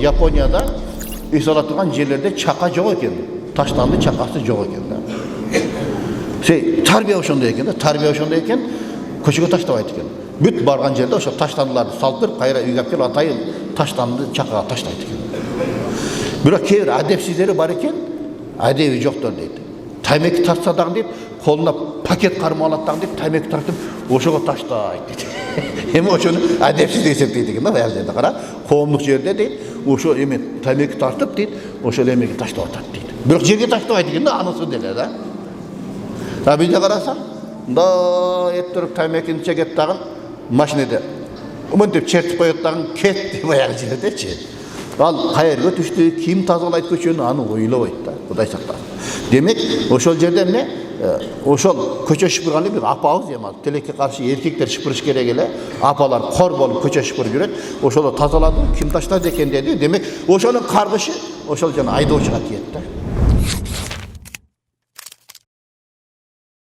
Японияда үй сала турган жерлерде чака жок экен. Таштанды чакасы жок экен да. Тарбия ошондой экен да, тарбия ошондой экен, көчөгө таштабайт экен. Бүт барган жерде ошо таштандыларды салып берип, кайра үйгө алып келип атайын таштанды чакага таштайт экен. Бирок кээ бир адепсиздери бар экен, адеби жоктор дейт. Таймеки тартса дагы дейт, колуна пакет кармап алат дагы дейт, таймеки тартып ошого таштайт дейт. Эми ошону адепсиз эсептейт экен да, бул жерде кара. Коомдук жерде дейт, ошо эми таймеки тартып дейт, ошол эмеги таштап атат дейт. Бирок жерге таштабайт экен да, анысы деле да. А бизде карасаң, мындай этип таймекини чегет дагы машинеде. Мынтип чертип коет дагы кет деп баягы жердечи. Ал кайерге түштү, ким тазалайт көчөнү, аны ойлобойт да, Кудай сактасын. Демек, ошол жерде эмне? Ошол көчө шыпырган бир апабыз эми тилекке каршы эркектер шыпырыш керек эле, апалар кор болуп көчө шыпырып жүрөт. Ошоло тазалады, ким таштады экен деди. Демек, ошонун каргышы ошол жана айдоочуга тиет да.